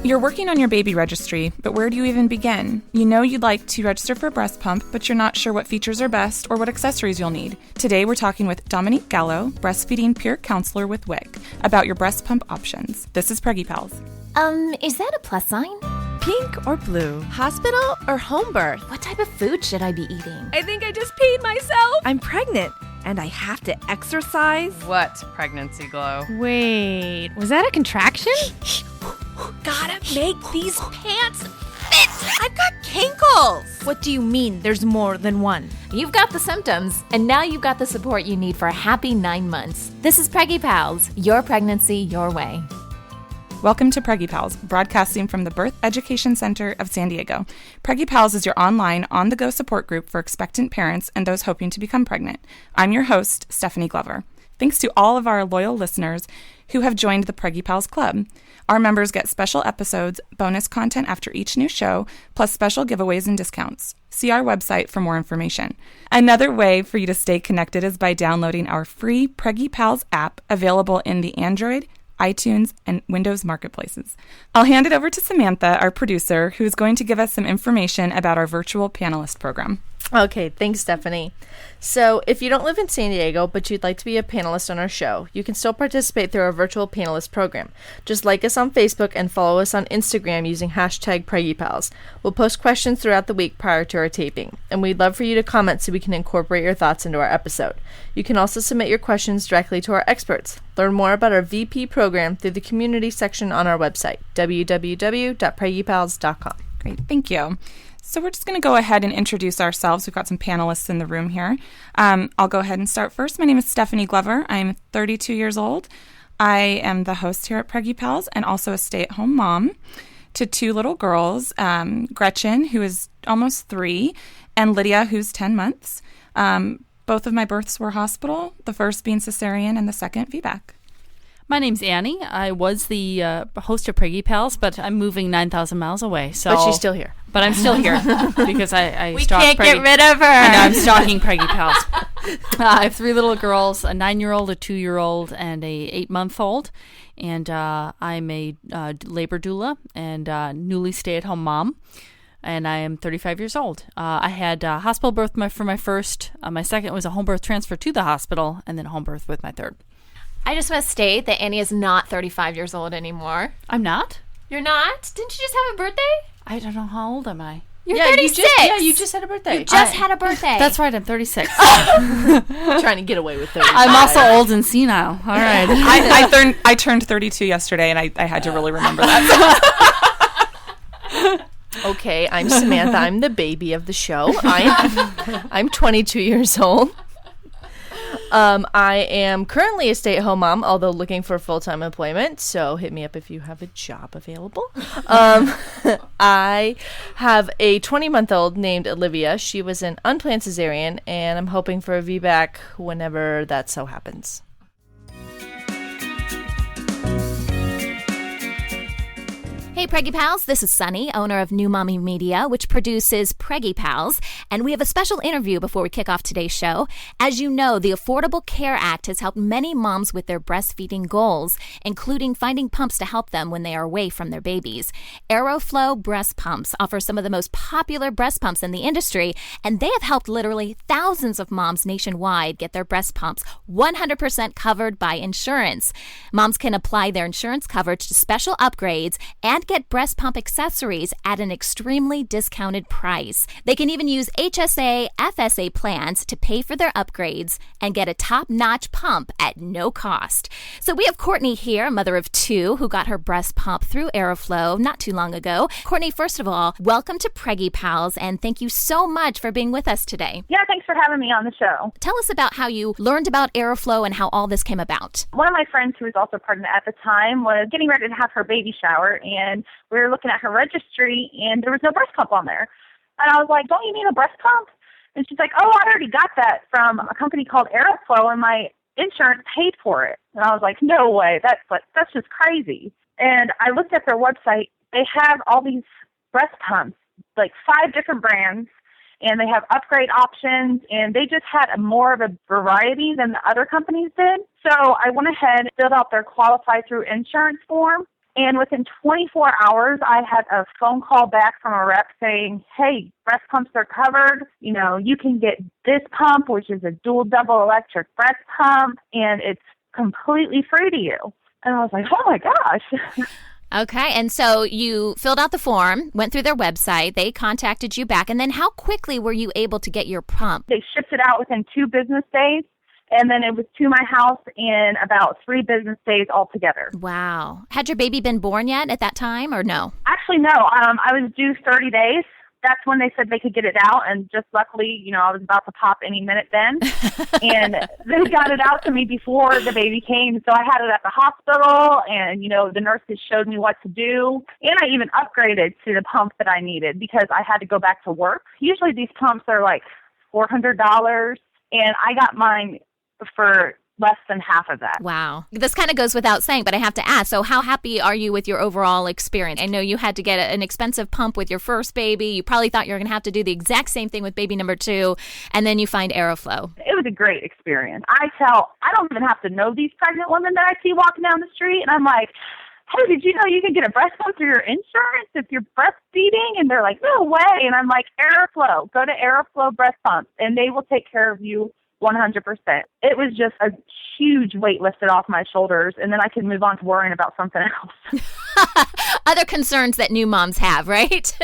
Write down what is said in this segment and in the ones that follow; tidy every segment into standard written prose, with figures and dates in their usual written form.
You're working on your baby registry, but where do you even begin? You know you'd like to register for a breast pump, but you're not sure what features are best or what accessories you'll need. Today we're talking with Dominique Gallo, breastfeeding peer counselor with WIC, about your breast pump options. This is Preggy Pals. Is that a plus sign? Pink or blue? Hospital or home birth? What type of food should I be eating? I think I just peed myself. I'm pregnant and I have to exercise. What pregnancy glow? Wait, was that a contraction? Gotta make these pants fit. I've got kinkles. What do you mean there's more than one? You've got the symptoms, and now you've got the support you need for a happy 9 months. This is Preggy Pals, your pregnancy, your way. Welcome to Preggy Pals, broadcasting from the Birth Education Center of San Diego. Preggy Pals is your online, on-the-go support group for expectant parents and those hoping to become pregnant. I'm your host, Stephanie Glover. Thanks to all of our loyal listeners who have joined the Preggy Pals Club. Our members get special episodes, bonus content after each new show, plus special giveaways and discounts. See our website for more information. Another way for you to stay connected is by downloading our free Preggy Pals app, available in the Android, iTunes, and Windows marketplaces. I'll hand it over to Samantha, our producer, who's going to give us some information about our virtual panelist program. Okay, thanks, Stephanie. So, if you don't live in San Diego, but you'd like to be a panelist on our show, you can still participate through our virtual panelist program. Just like us on Facebook and follow us on Instagram using hashtag PreggyPals. We'll post questions throughout the week prior to our taping, and we'd love for you to comment so we can incorporate your thoughts into our episode. You can also submit your questions directly to our experts. Learn more about our VP program through the community section on our website, www.preggypals.com. Great, thank you. So we're just going to go ahead and introduce ourselves. We've got some panelists in the room here. I'll go ahead and start first. My name is Stephanie Glover. I'm 32 years old. I am the host here at Preggy Pals and also a stay-at-home mom to 2 little girls, Gretchen, who is almost 3, and Lydia, who's 10 months. Both of my births were hospital, the first being cesarean and the second VBAC. My name's Annie. I was the host of Preggy Pals, but I'm moving 9,000 miles away. So, But she's still here. But I'm still here because I We can't get rid of her. I know, I'm stalking Preggy Pals. I have 3 little girls, a 9-year-old, a 2-year-old, and a 8-month-old. And I'm a labor doula and newly stay-at-home mom. And I am 35 years old. I had a hospital birth for my first. My second was a home birth transfer to the hospital, and then home birth with my third. I just want to state that Annie is not 35 years old anymore. I'm not? You're not? Didn't you just have a birthday? I don't know, how old am I? You're 36. You just had a birthday. You just had a birthday. That's right, I'm 36. Trying to get away with 35. I'm also old and senile. All right. I turned 32 yesterday, and I had to really remember that. Okay, I'm Samantha. I'm the baby of the show. I'm 22 years old. I am currently a stay-at-home mom, although looking for full-time employment, so hit me up if you have a job available. I have a 20-month-old named Olivia. She was an unplanned cesarean, and I'm hoping for a VBAC whenever that so happens. Hey, Preggy Pals, this is Sunny, owner of New Mommy Media, which produces Preggy Pals, and we have a special interview before we kick off today's show. As you know, the Affordable Care Act has helped many moms with their breastfeeding goals, including finding pumps to help them when they are away from their babies. Aeroflow breast pumps offer some of the most popular breast pumps in the industry, and they have helped literally thousands of moms nationwide get their breast pumps 100% covered by insurance. Moms can apply their insurance coverage to special upgrades and get breast pump accessories at an extremely discounted price. They can even use HSA, FSA plans to pay for their upgrades and get a top-notch pump at no cost. So we have Courtney here, mother of 2, who got her breast pump through Aeroflow not too long ago. Courtney, first of all, welcome to Preggy Pals, and thank you so much for being with us today. Yeah, thanks for having me on the show. Tell us about how you learned about Aeroflow and how all this came about. One of my friends who was also pregnant at the time was getting ready to have her baby shower, and we were looking at her registry, and there was no breast pump on there. And I was like, don't you need a breast pump? And she's like, oh, I already got that from a company called Aeroflow, and my insurance paid for it. And I was like, no way, that's just crazy. And I looked at their website. They have all these breast pumps, like 5 different brands, and they have upgrade options, and they just had more of a variety than the other companies did. So I went ahead and filled out their qualify through insurance form, And within 24 hours, I had a phone call back from a rep saying, hey, breast pumps are covered. You know, you can get this pump, which is a dual double electric breast pump, and it's completely free to you. And I was like, oh my gosh. Okay, and so you filled out the form, went through their website, they contacted you back, and then how quickly were you able to get your pump? They shipped it out within 2 business days. And then it was to my house in about 3 business days altogether. Wow. Had your baby been born yet at that time or no? Actually, no. I was due 30 days. That's when they said they could get it out. And just luckily, you know, I was about to pop any minute then. And they got it out to me before the baby came. So I had it at the hospital and, you know, the nurses showed me what to do. And I even upgraded to the pump that I needed because I had to go back to work. Usually these pumps are like $400. And I got mine for less than half of that. Wow. This kind of goes without saying, but I have to ask, so how happy are you with your overall experience? I know you had to get an expensive pump with your first baby. You probably thought you were going to have to do the exact same thing with baby number 2, and then you find Aeroflow. It was a great experience. I don't even have to know these pregnant women that I see walking down the street, and I'm like, hey, did you know you can get a breast pump through your insurance if you're breastfeeding? And they're like, no way. And I'm like, Aeroflow. Go to Aeroflow Breast Pump, and they will take care of you 100%. It was just a huge weight lifted off my shoulders, and then I could move on to worrying about something else. Other concerns that new moms have, right?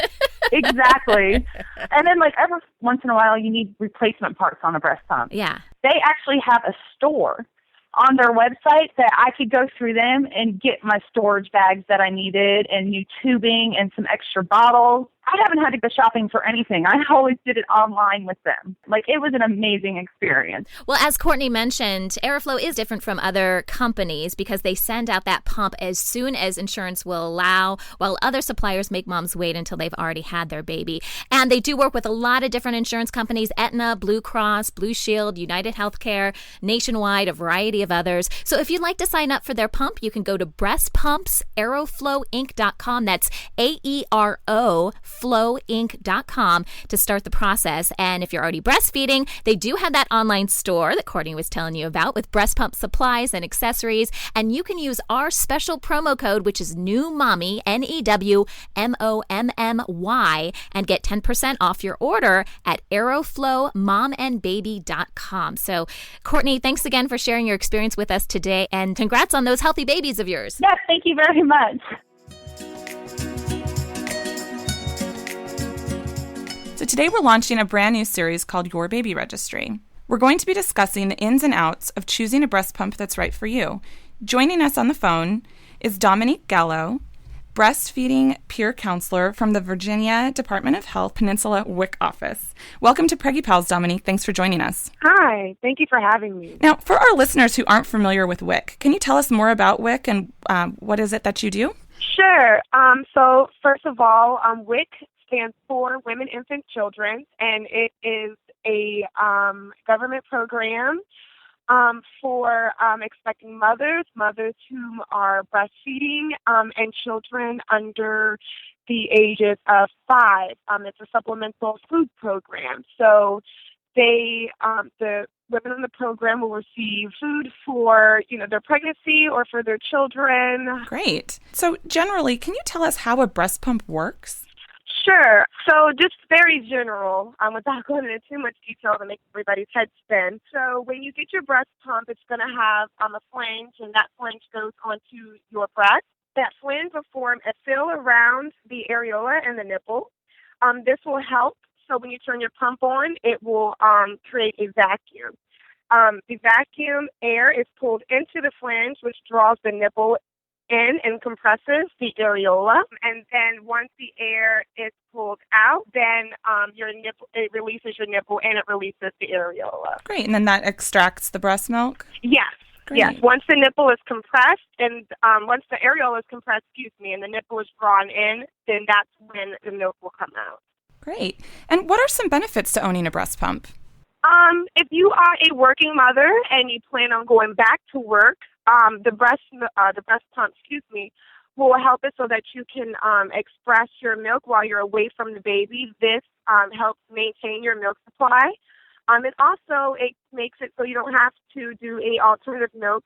Exactly. And then, like, every once in a while, you need replacement parts on a breast pump. Yeah. They actually have a store on their website that I could go through them and get my storage bags that I needed and new tubing and some extra bottles. I haven't had to go shopping for anything. I always did it online with them. Like, it was an amazing experience. Well, as Courtney mentioned, Aeroflow is different from other companies because they send out that pump as soon as insurance will allow, while other suppliers make moms wait until they've already had their baby. And they do work with a lot of different insurance companies: Aetna, Blue Cross, Blue Shield, United Healthcare, Nationwide, a variety of others. So if you'd like to sign up for their pump, you can go to breastpumpsaeroflowinc.com. That's AERO flowinc.com to start the process. And if you're already breastfeeding, they do have that online store that Courtney was telling you about with breast pump supplies and accessories. And you can use our special promo code, which is NEWMOMMY, NEWMOMMY, and get 10% off your order at aeroflowmomandbaby.com. So, Courtney, thanks again for sharing your experience with us today, and congrats on those healthy babies of yours. Yes, thank you very much. So today we're launching a brand new series called Your Baby Registry. We're going to be discussing the ins and outs of choosing a breast pump that's right for you. Joining us on the phone is Dominique Gallo, breastfeeding peer counselor from the Virginia Department of Health Peninsula WIC office. Welcome to Preggy Pals, Dominique. Thanks for joining us. Hi, thank you for having me. Now, for our listeners who aren't familiar with WIC, can you tell us more about WIC and what is it that you do? Sure. So first of all, WIC stands for Women, Infant, Children, and it is a government program for expecting mothers who are breastfeeding, and children under the ages of 5. It's a supplemental food program. So the women in the program will receive food for, their pregnancy or for their children. Great. So generally, can you tell us how a breast pump works? Sure. So just very general, without going into too much detail to make everybody's head spin. So when you get your breast pump, it's going to have a flange, and that flange goes onto your breast. That flange will form a fill around the areola and the nipple. This will help. So when you turn your pump on, it will create a vacuum. The vacuum air is pulled into the flange, which draws the nipple in and compresses the areola, and then once the air is pulled out, then it releases your nipple and it releases the areola. Great, and then that extracts the breast milk? Yes. Great. Yes. Once the nipple is compressed and once the areola is compressed, and the nipple is drawn in, then that's when the milk will come out. Great. And what are some benefits to owning a breast pump? If you are a working mother and you plan on going back to work, the breast pump, will help it so that you can express your milk while you're away from the baby. This helps maintain your milk supply. And also, it makes it so you don't have to do any alternative milk,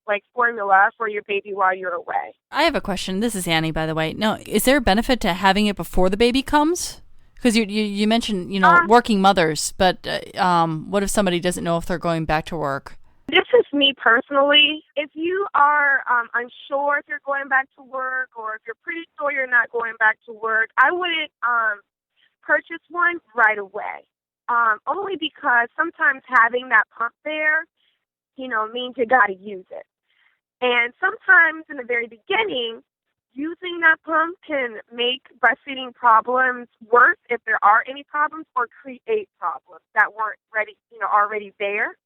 like formula, for your baby while you're away. I have a question. This is Annie, by the way. Now, is there a benefit to having it before the baby comes? Because you mentioned, working mothers, but what if somebody doesn't know if they're going back to work? This is me personally. If you are unsure if you're going back to work, or if you're pretty sure you're not going back to work, I wouldn't purchase one right away. Only because sometimes having that pump there, means you got to use it. And sometimes in the very beginning, using that pump can make breastfeeding problems worse if there are any problems, or create problems that weren't ready, already there.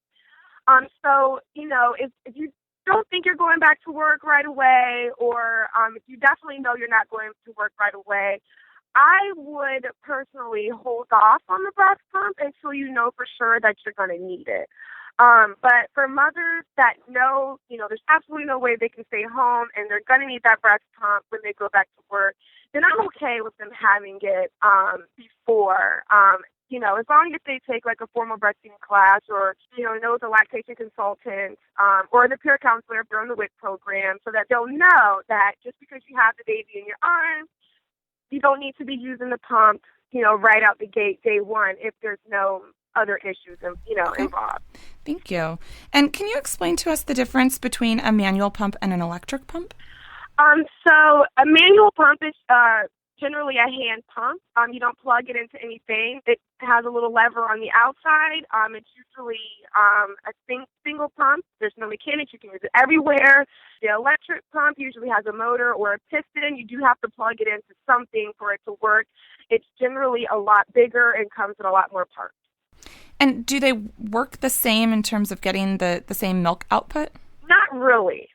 So, if you don't think you're going back to work right away, or if you definitely know you're not going to work right away, I would personally hold off on the breast pump until you know for sure that you're going to need it. But for mothers that know, there's absolutely no way they can stay home and they're going to need that breast pump when they go back to work, then I'm okay with them having it before. As long as they take like a formal breastfeeding class, or, know the lactation consultant, or the peer counselor if they're on the WIC program, so that they'll know that just because you have the baby in your arms, you don't need to be using the pump, right out the gate day one if there's no other issues, involved. Thank you. And can you explain to us the difference between a manual pump and an electric pump? So a manual pump is generally a hand pump. You don't plug it into anything. It has a little lever on the outside. It's usually a single pump. There's no mechanics. You can use it everywhere. The electric pump usually has a motor or a piston. You do have to plug it into something for it to work. It's generally a lot bigger and comes with a lot more parts. And do they work the same in terms of getting the same milk output? Not really.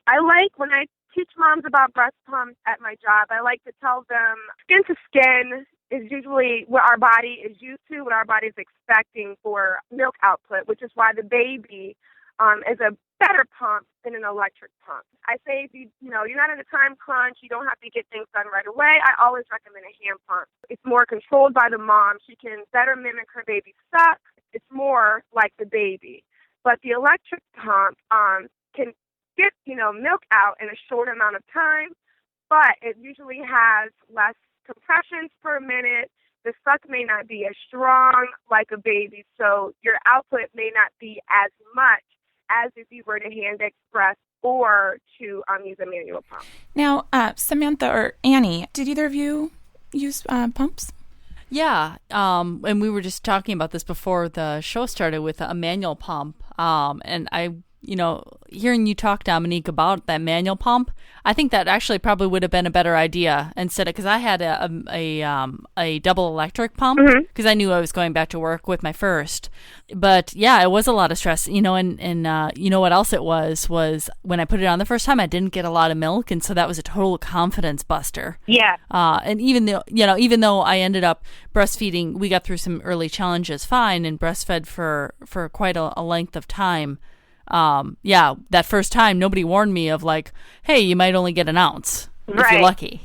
When I teach moms about breast pumps at my job, I like to tell them skin to skin is usually what our body is used to, what our body is expecting for milk output, which is why the baby is a better pump than an electric pump. I say if you're not in a time crunch, you don't have to get things done right away, I always recommend a hand pump. It's more controlled by the mom. She can better mimic her baby's suck. It's more like the baby. But the electric pump can get, milk out in a short amount of time, but it usually has less compressions per minute. The suck may not be as strong like a baby, so your output may not be as much as if you were to hand express or to use a manual pump. Now, Samantha or Annie, did either of you use pumps? Yeah, and we were just talking about this before the show started with a manual pump, and I, hearing you talk, Dominique, about that manual pump, I think that actually probably would have been a better idea instead of, because I had a double electric pump because I knew I was going back to work with my first. But yeah, it was a lot of stress, and what else it was when I put it on the first time, I didn't get a lot of milk, and so that was a total confidence buster. Yeah. And even though I ended up breastfeeding, we got through some early challenges fine and breastfed for quite a length of time. That first time, nobody warned me of like, hey, you might only get an ounce if you're lucky,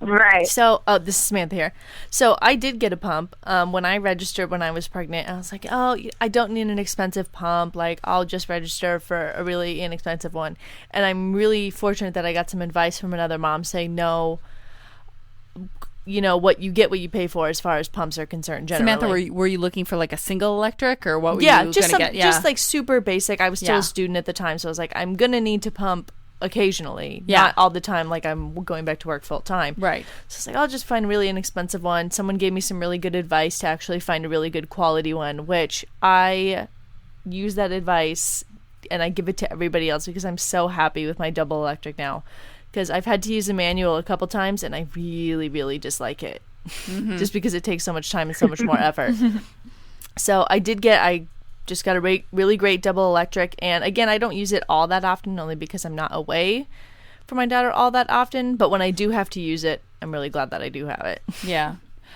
Right. So, this is Samantha here. So, I did get a pump when I registered when I was pregnant. I was like, I don't need an expensive pump. Like, I'll just register for a really inexpensive one. And I'm really fortunate that I got some advice from another mom saying, no, what you get, what you pay for as far as pumps are concerned generally. Samantha, were you looking for like a single electric, or what were you going to get? Yeah, just like super basic. I was still a student at the time, so I was like, I'm going to need to pump occasionally, not all the time, like I'm going back to work full time. Right. So it's like, I'll just find a really inexpensive one. Someone gave me some really good advice to actually find a really good quality one, which I use that advice and I give it to everybody else because I'm so happy with my double electric now. Because I've had to use a manual a couple times and I really, really dislike it. Just because it takes so much time and so much more effort. So I just got a really great double electric, and again, I don't use it all that often, only because I'm not away from my daughter all that often, but when I do have to use it, I'm really glad that I do have it. Yeah,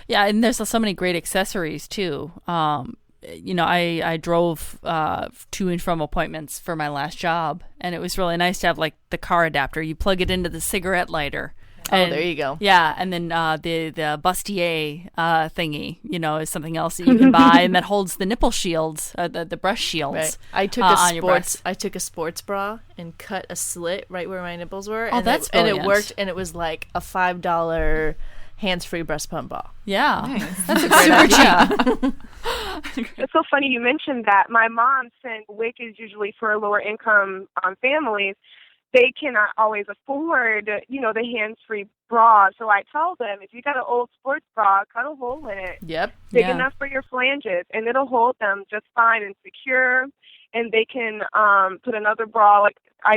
and there's so many great accessories too. I drove to and from appointments for my last job, and it was really nice to have like the car adapter. You plug it into the cigarette lighter, And, there you go. Yeah, and then the bustier thingy, is something else that you can buy, and that holds the nipple shields, the breast shields. Right. I took a sports bra and cut a slit right where my nipples were. Oh, and that's brilliant. brilliant. And it worked, and it was like a $5 hands-free breast pump bra. Yeah, Nice. that's a great idea. It's so funny you mentioned that. My mom, since WIC is usually for lower income families, they cannot always afford, the hands-free bra. So I tell them, if you got an old sports bra, cut a hole in it. Yep. Big enough for your flanges, and it'll hold them just fine and secure. And they can put another bra,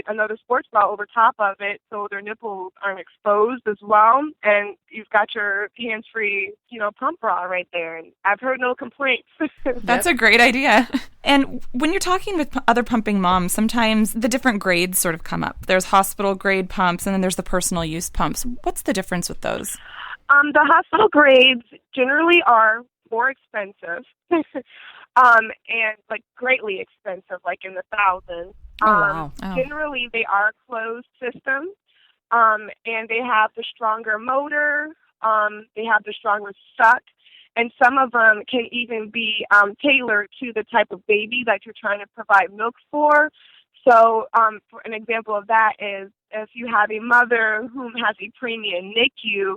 another sports bra over top of it, so their nipples aren't exposed as well. And you've got your hands-free, pump bra right there. And I've heard no complaints. That's a great idea. And when you're talking with other pumping moms, sometimes the different grades sort of come up. There's hospital grade pumps, and then there's the personal use pumps. What's the difference with those? The hospital grades generally are more expensive. And greatly expensive, in the thousands. Wow. Generally, they are closed systems, and they have the stronger motor. They have the stronger suck, and some of them can even be tailored to the type of baby that you're trying to provide milk for. So, for an example of that is if you have a mother who has a preemie NICU,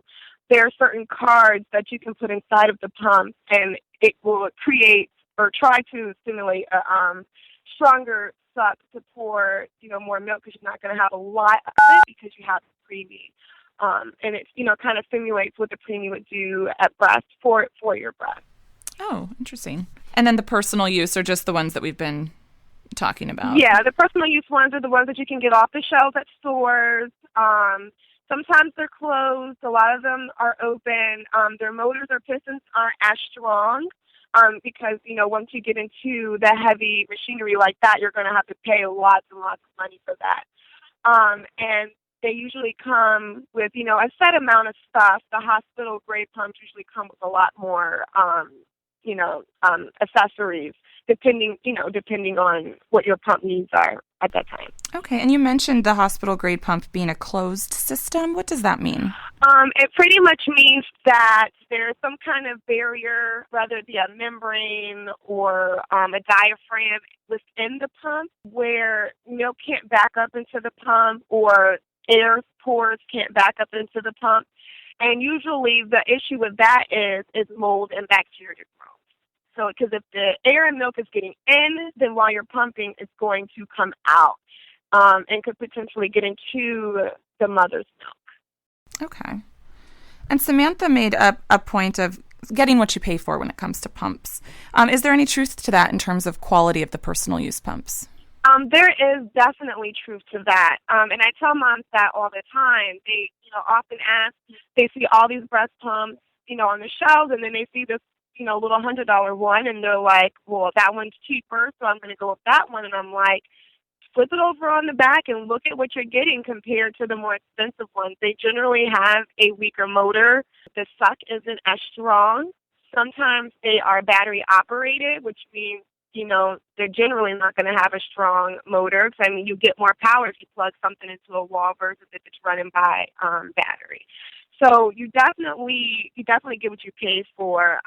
there are certain cards that you can put inside of the pump, and it will create or try to stimulate a stronger suck to pour, more milk, because you're not going to have a lot of it because you have the preemie. And it, kind of simulates what the preemie would do at breast for your breast. Oh, interesting. And then the personal use are just the ones that we've been talking about. Yeah, the personal use ones are the ones that you can get off the shelves at stores. Sometimes they're closed. A lot of them are open. Their motors or pistons aren't as strong. Because, once you get into the heavy machinery like that, you're going to have to pay lots and lots of money for that. And they usually come with, a set amount of stuff. The hospital grade pumps usually come with a lot more, accessories, depending on what your pump needs are at that time. Okay, and you mentioned the hospital grade pump being a closed system. What does that mean? It pretty much means that there's some kind of barrier, whether it be a membrane or a diaphragm within the pump, where milk can't back up into the pump or air pores can't back up into the pump. And usually the issue with that is mold and bacteria growth. So, because if the air and milk is getting in, then while you're pumping, it's going to come out and could potentially get into the mother's milk. Okay. And Samantha made a point of getting what you pay for when it comes to pumps. Is there any truth to that in terms of quality of the personal use pumps? There is definitely truth to that. And I tell moms that all the time. They, often ask, they see all these breast pumps, on the shelves, and then they see this, little $100 one, and they're like, well, that one's cheaper, so I'm going to go with that one. And I'm like, flip it over on the back and look at what you're getting compared to the more expensive ones. They generally have a weaker motor. The suck isn't as strong. Sometimes they are battery operated, which means, they're generally not going to have a strong motor. Because, you get more power if you plug something into a wall versus if it's running by battery. So you definitely get what you pay for.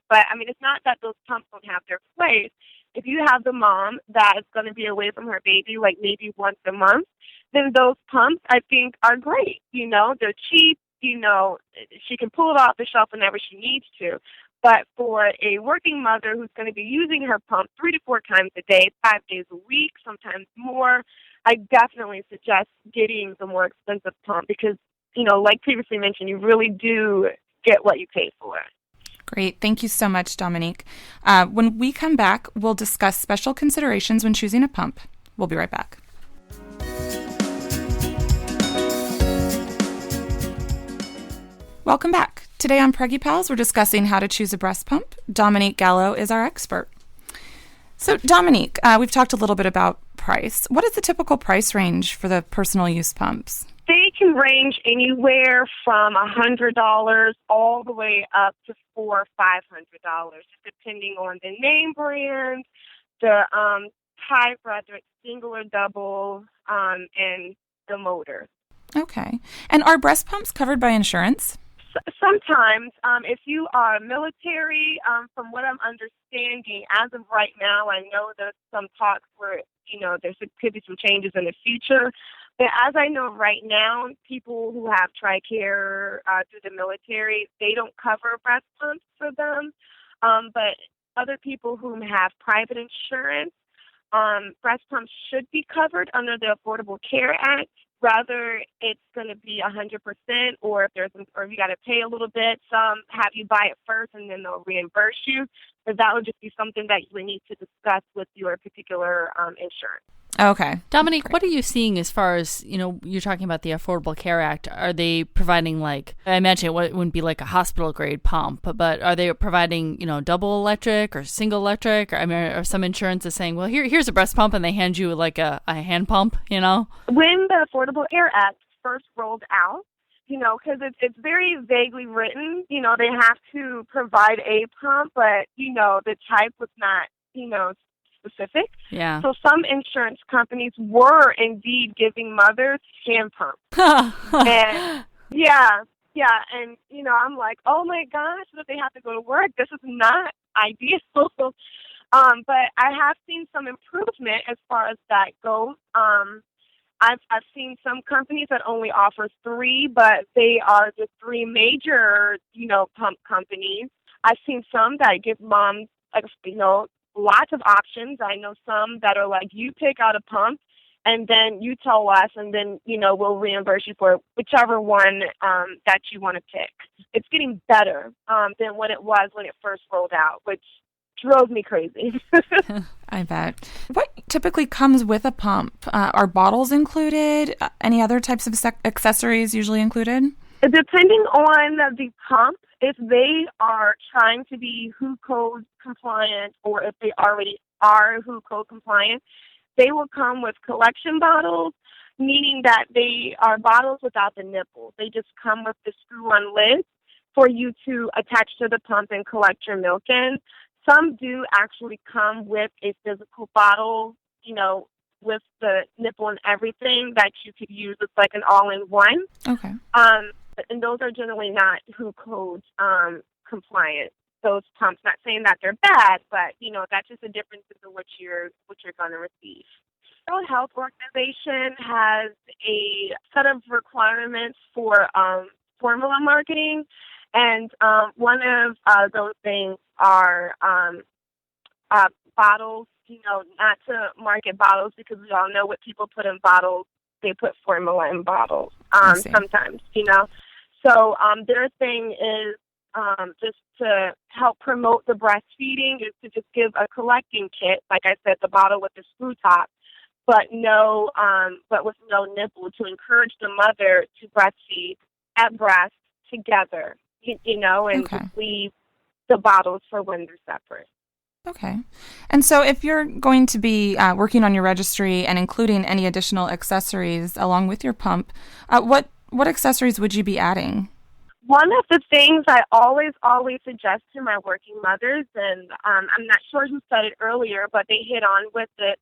But, it's not that those pumps don't have their place. If you have the mom that is going to be away from her baby, like maybe once a month, then those pumps, I think, are great. They're cheap. She can pull it off the shelf whenever she needs to. But for a working mother who's going to be using her pump 3 to 4 times a day, 5 days a week, sometimes more, I definitely suggest getting the more expensive pump because, like previously mentioned, you really do get what you pay for. Great. Thank you so much, Dominique. When we come back, we'll discuss special considerations when choosing a pump. We'll be right back. Welcome back. Today on Preggy Pals, we're discussing how to choose a breast pump. Dominique Gallo is our expert. So, Dominique, we've talked a little bit about price. What is the typical price range for the personal use pumps? They can range anywhere from $100 all the way up to $400 or $500, depending on the name brand, the type, whether it's single or double, and the motor. Okay. And are breast pumps covered by insurance? Sometimes, if you are military, from what I'm understanding, as of right now, I know there's some talks where, there could be some changes in the future. But as I know right now, people who have TRICARE through the military, they don't cover breast pumps for them. But other people who have private insurance, breast pumps should be covered under the Affordable Care Act. Whether it's going to be 100%, or if you got to pay a little bit, some have you buy it first and then they'll reimburse you. But that would just be something that you would need to discuss with your particular insurance. Okay. Dominique, what are you seeing as far as, you're talking about the Affordable Care Act? Are they providing, I imagine it wouldn't be like a hospital grade pump, but are they providing, double electric or single electric? Or, are some insurances saying, well, here's a breast pump, and they hand you like a hand pump, When the Affordable Care Act first rolled out, because it's very vaguely written, they have to provide a pump, but, the type was not, specific. Yeah. So some insurance companies were indeed giving mothers hand pumps. And and I'm like, oh my gosh, that they have to go to work. This is not ideal. But I have seen some improvement as far as that goes. I've seen some companies that only offer 3, but they are the 3 major, pump companies. I've seen some that give moms, lots of options. I know some that are like, you pick out a pump and then you tell us, and then, we'll reimburse you for whichever one that you want to pick. It's getting better than what it was when it first rolled out, which drove me crazy. I bet. What typically comes with a pump? Are bottles included? Any other types of accessories usually included? Depending on the pump, if they are trying to be WHO code compliant, or if they already are WHO code compliant, they will come with collection bottles, meaning that they are bottles without the nipples. They just come with the screw-on lid for you to attach to the pump and collect your milk in. Some do actually come with a physical bottle, with the nipple and everything that you could use. It's like an all-in-one. Okay. And those are generally not WHO code compliant. Those pumps, not saying that they're bad, but that's just a difference in what you're going to receive. The World Health Organization has a set of requirements for formula marketing, and one of those things are bottles. Not to market bottles, because we all know what people put in bottles. They put formula in bottles sometimes, So their thing is just to help promote the breastfeeding, is to just give a collecting kit, like I said, the bottle with the screw top, but with no nipple, to encourage the mother to breastfeed at breast together, and Okay. just leave the bottles for when they're separate. Okay. And so if you're going to be working on your registry and including any additional accessories along with your pump, what accessories would you be adding? One of the things I always suggest to my working mothers, and I'm not sure who said it earlier, but they hit on with it,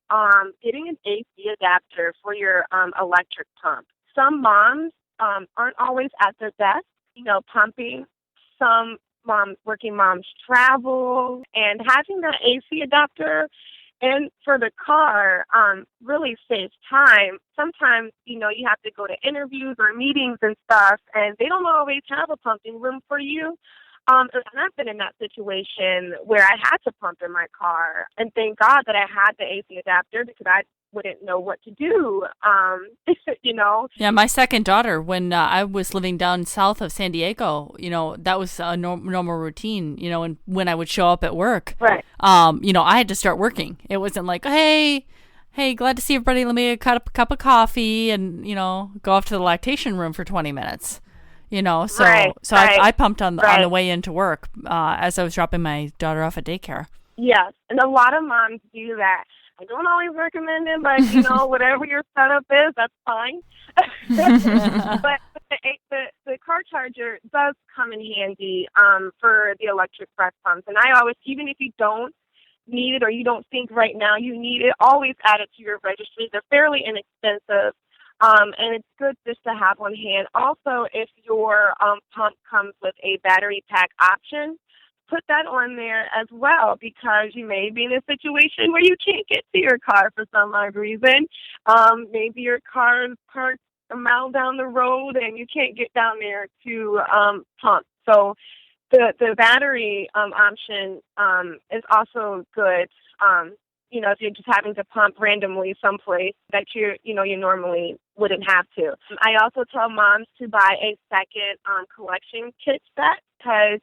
getting an AC adapter for your electric pump. Some moms aren't always at their desk, pumping. Some working moms travel, and having that AC adapter and for the car really saves time. Sometimes, you have to go to interviews or meetings and stuff, and they don't always have a pumping room for you. And I've been in that situation where I had to pump in my car, and thank God that I had the AC adapter, because I wouldn't know what to do, Yeah, my second daughter, when I was living down south of San Diego, that was a normal routine, and when I would show up at work, right. I had to start working. It wasn't like, hey, glad to see everybody, let me get a cup of coffee and, go off to the lactation room for 20 minutes. I pumped on the way into work as I was dropping my daughter off at daycare. Yes, and a lot of moms do that. I don't always recommend it, but, whatever your setup is, that's fine. But the car charger does come in handy for the electric breast pumps. And I always, even if you don't need it or you don't think right now you need it, always add it to your registry. They're fairly inexpensive. And it's good just to have on hand. Also, if your pump comes with a battery pack option, put that on there as well, because you may be in a situation where you can't get to your car for some odd reason. Maybe your car is parked a mile down the road and you can't get down there to pump. So the battery option is also good. If you're just having to pump randomly someplace that you normally wouldn't have to. I also tell moms to buy a second collection kit set, because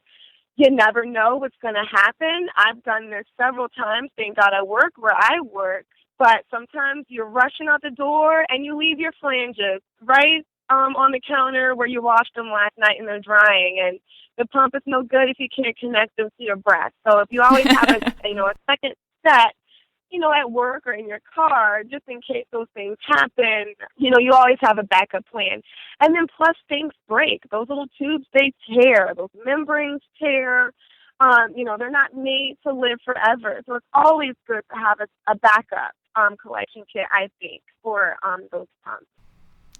you never know what's going to happen. I've done this several times. Thank God I work where I work. But sometimes you're rushing out the door and you leave your flanges right on the counter where you washed them last night and they're drying. And the pump is no good if you can't connect them to your breast. So if you always have a second set, at work or in your car, just in case those things happen, you always have a backup plan. And then plus things break. Those little tubes, they tear. Those membranes tear. They're not made to live forever. So it's always good to have a backup collection kit, I think, for those pumps.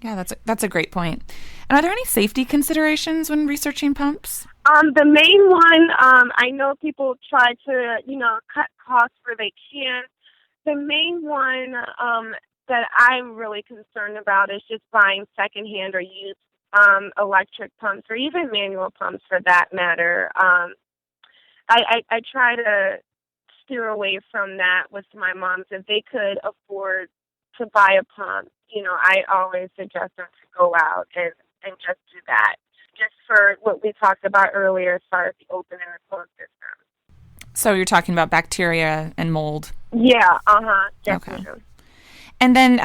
Yeah, that's a great point. And are there any safety considerations when researching pumps? The main one, I know people try to, cut costs where they can. The main one that I'm really concerned about is just buying secondhand or used electric pumps, or even manual pumps for that matter. I try to steer away from that with my moms. If they could afford to buy a pump, I always suggest them to go out and just do that, just for what we talked about earlier as far as the open and the closed system. So you're talking about bacteria and mold. Yeah, definitely. Okay. And then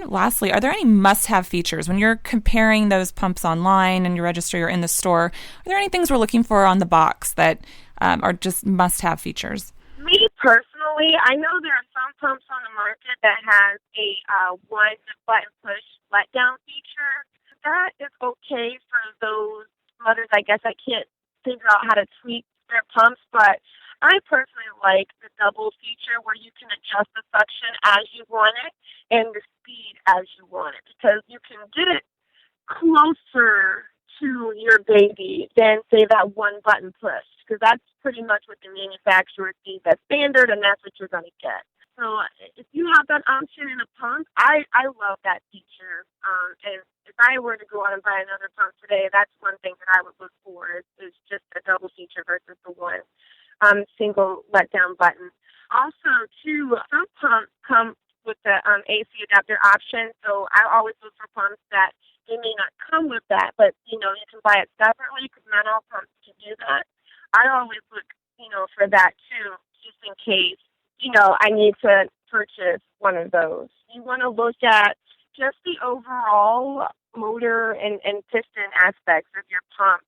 lastly, are there any must-have features when you're comparing those pumps online in your registry or in the store? Are there any things we're looking for on the box that are just must-have features? Me personally, I know there are some pumps on the market that has a one-button push let-down feature. That is okay for those mothers, I guess, that can't figure out how to tweak their pumps, but I personally like the double feature where you can adjust the suction as you want it and the speed as you want it, because you can get it closer to your baby than, say, that one-button push, because that's pretty much what the manufacturer sees as standard, and that's what you're going to get. So if you have that option in a pump, I love that feature. And if I were to go out and buy another pump today, that's one thing that I would look for is just a double feature versus the one single let-down button. Also, too, some pumps come with the AC adapter option, so I always look for pumps that they may not come with that, but, you can buy it separately, because not all pumps can do that. I always look, for that, too, just in case, I need to purchase one of those. You want to look at just the overall motor and piston aspects of your pump.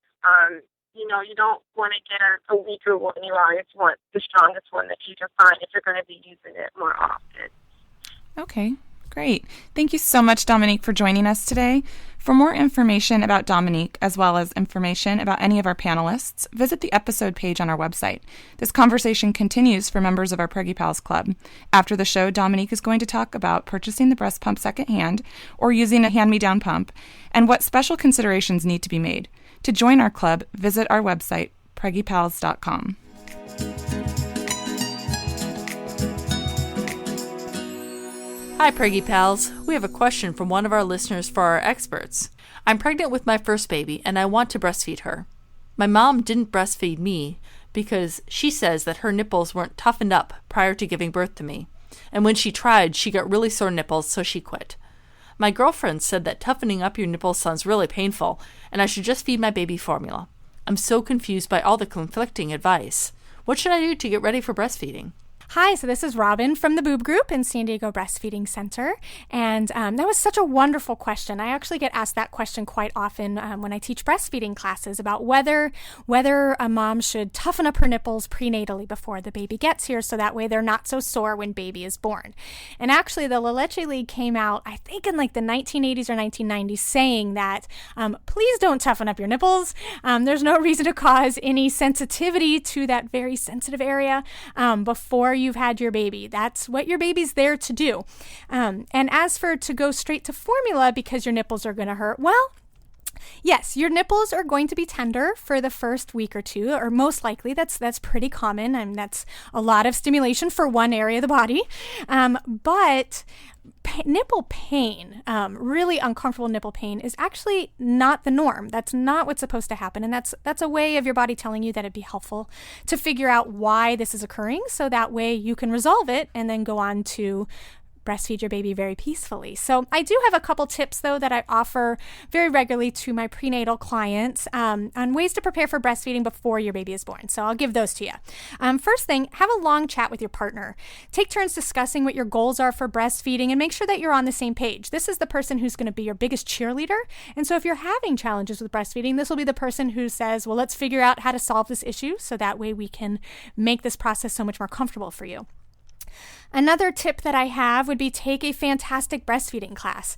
You don't want to get a weaker one. You always want the strongest one that you can find if you're going to be using it more often. Okay, great. Thank you so much, Dominique, for joining us today. For more information about Dominique, as well as information about any of our panelists, visit the episode page on our website. This conversation continues for members of our Preggy Pals Club. After the show, Dominique is going to talk about purchasing the breast pump secondhand or using a hand-me-down pump, and what special considerations need to be made. To join our club, visit our website, preggypals.com. Hi, Preggy Pals. We have a question from one of our listeners for our experts. I'm pregnant with my first baby, and I want to breastfeed her. My mom didn't breastfeed me because she says that her nipples weren't toughened up prior to giving birth to me. And when she tried, she got really sore nipples, so she quit. My girlfriend said that toughening up your nipples sounds really painful, and I should just feed my baby formula. I'm so confused by all the conflicting advice. What should I do to get ready for breastfeeding? Hi, so this is Robin from the Boob Group in San Diego Breastfeeding Center. And that was such a wonderful question. I actually get asked that question quite often when I teach breastfeeding classes about whether a mom should toughen up her nipples prenatally before the baby gets here, so that way they're not so sore when baby is born. And actually, the La Leche League came out, I think in like the 1980s or 1990s, saying that please don't toughen up your nipples. There's no reason to cause any sensitivity to that very sensitive area before you've had your baby. That's what your baby's there to do. And as for to go straight to formula because your nipples are going to hurt, well, yes, your nipples are going to be tender for the first week or two, or most likely. That's pretty common, and that's a lot of stimulation for one area of the body. But nipple pain, really uncomfortable nipple pain, is actually not the norm. That's not what's supposed to happen, and that's a way of your body telling you that it'd be helpful to figure out why this is occurring, so that way you can resolve it and then go on to breastfeed your baby very peacefully. So I do have a couple tips, though, that I offer very regularly to my prenatal clients on ways to prepare for breastfeeding before your baby is born. So I'll give those to you. First thing, have a long chat with your partner. Take turns discussing what your goals are for breastfeeding and make sure that you're on the same page. This is the person who's going to be your biggest cheerleader. And so if you're having challenges with breastfeeding, this will be the person who says, well, let's figure out how to solve this issue so that way we can make this process so much more comfortable for you. Another tip that I have would be take a fantastic breastfeeding class.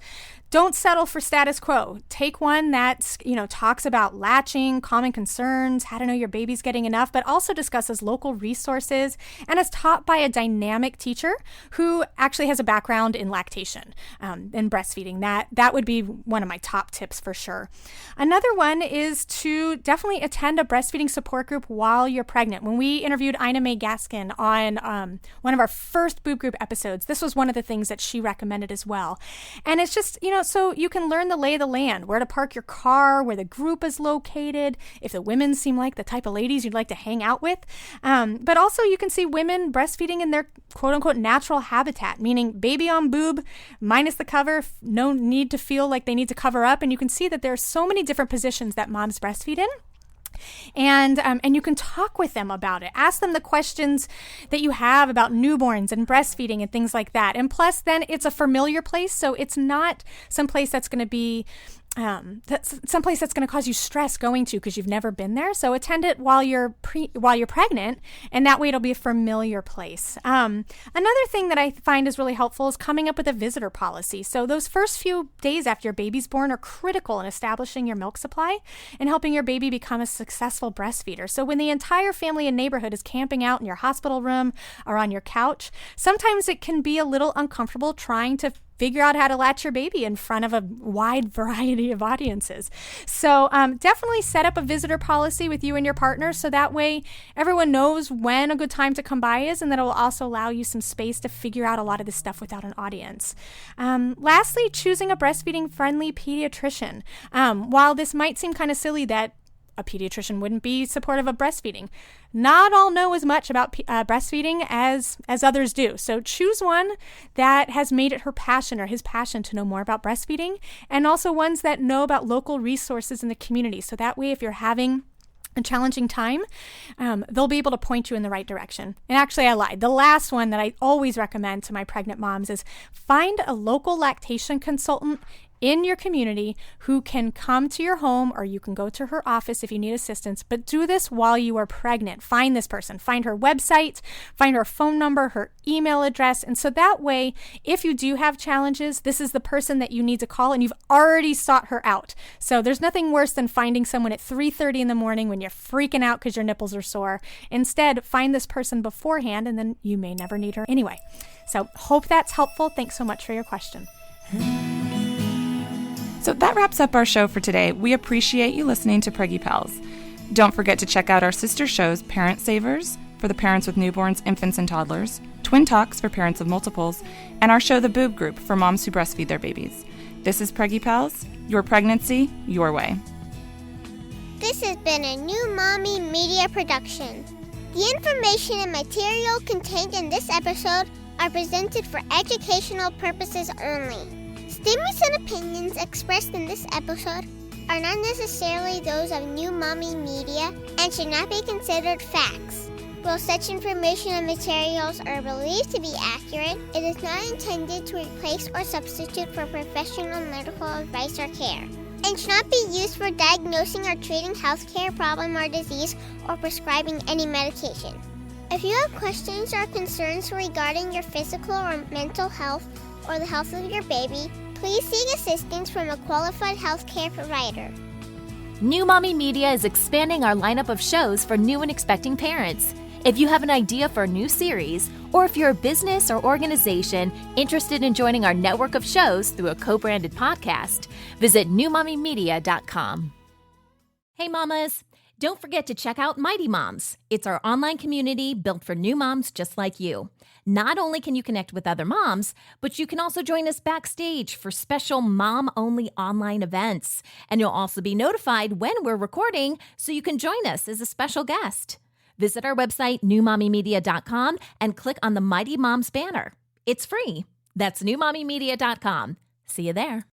Don't settle for status quo. Take one that, talks about latching, common concerns, how to know your baby's getting enough, but also discusses local resources and is taught by a dynamic teacher who actually has a background in lactation and breastfeeding. That would be one of my top tips for sure. Another one is to definitely attend a breastfeeding support group while you're pregnant. When we interviewed Ina Mae Gaskin on one of our first boob group episodes, this was one of the things that she recommended as well. And it's just, so you can learn the lay of the land, where to park your car, where the group is located, if the women seem like the type of ladies you'd like to hang out with. But also you can see women breastfeeding in their quote unquote natural habitat, meaning baby on boob, minus the cover, no need to feel like they need to cover up. And you can see that there are so many different positions that moms breastfeed in. And you can talk with them about it. Ask them the questions that you have about newborns and breastfeeding and things like that. And plus, then it's a familiar place, so it's not someplace that's going to be someplace that's going to cause you stress going to because you've never been there. So attend it while you're pregnant, and that way it'll be a familiar place. Another thing that I find is really helpful is coming up with a visitor policy. So those first few days after your baby's born are critical in establishing your milk supply and helping your baby become a successful breastfeeder. So when the entire family and neighborhood is camping out in your hospital room or on your couch, sometimes it can be a little uncomfortable trying to figure out how to latch your baby in front of a wide variety of audiences. So definitely set up a visitor policy with you and your partner so that way everyone knows when a good time to come by is, and that it will also allow you some space to figure out a lot of this stuff without an audience. Lastly, choosing a breastfeeding-friendly pediatrician. While this might seem kind of silly that a pediatrician wouldn't be supportive of breastfeeding, not all know as much about breastfeeding as others do. So choose one that has made it her passion or his passion to know more about breastfeeding, and also ones that know about local resources in the community. So that way, if you're having a challenging time, they'll be able to point you in the right direction. And actually, I lied. The last one that I always recommend to my pregnant moms is find a local lactation consultant in your community who can come to your home, or you can go to her office if you need assistance, but do this while you are pregnant. Find this person, find her website, find her phone number, her email address. And so that way, if you do have challenges, this is the person that you need to call, and you've already sought her out. So there's nothing worse than finding someone at 3:30 in the morning when you're freaking out because your nipples are sore. Instead, find this person beforehand, and then you may never need her anyway. So hope that's helpful. Thanks so much for your question. So that wraps up our show for today. We appreciate you listening to Preggy Pals. Don't forget to check out our sister shows, Parent Savers, for the parents with newborns, infants, and toddlers, Twin Talks for parents of multiples, and our show, The Boob Group, for moms who breastfeed their babies. This is Preggy Pals, your pregnancy, your way. This has been a New Mommy Media production. The information and material contained in this episode are presented for educational purposes only. Statements and opinions expressed in this episode are not necessarily those of New Mommy Media and should not be considered facts. While such information and materials are believed to be accurate, it is not intended to replace or substitute for professional medical advice or care, and should not be used for diagnosing or treating healthcare problem or disease or prescribing any medication. If you have questions or concerns regarding your physical or mental health or the health of your baby, please seek assistance from a qualified healthcare provider. New Mommy Media is expanding our lineup of shows for new and expecting parents. If you have an idea for a new series, or if you're a business or organization interested in joining our network of shows through a co-branded podcast, visit newmommymedia.com. Hey mamas, don't forget to check out Mighty Moms. It's our online community built for new moms just like you. Not only can you connect with other moms, but you can also join us backstage for special mom-only online events. And you'll also be notified when we're recording so you can join us as a special guest. Visit our website, newmommymedia.com, and click on the Mighty Moms banner. It's free. That's newmommymedia.com. See you there.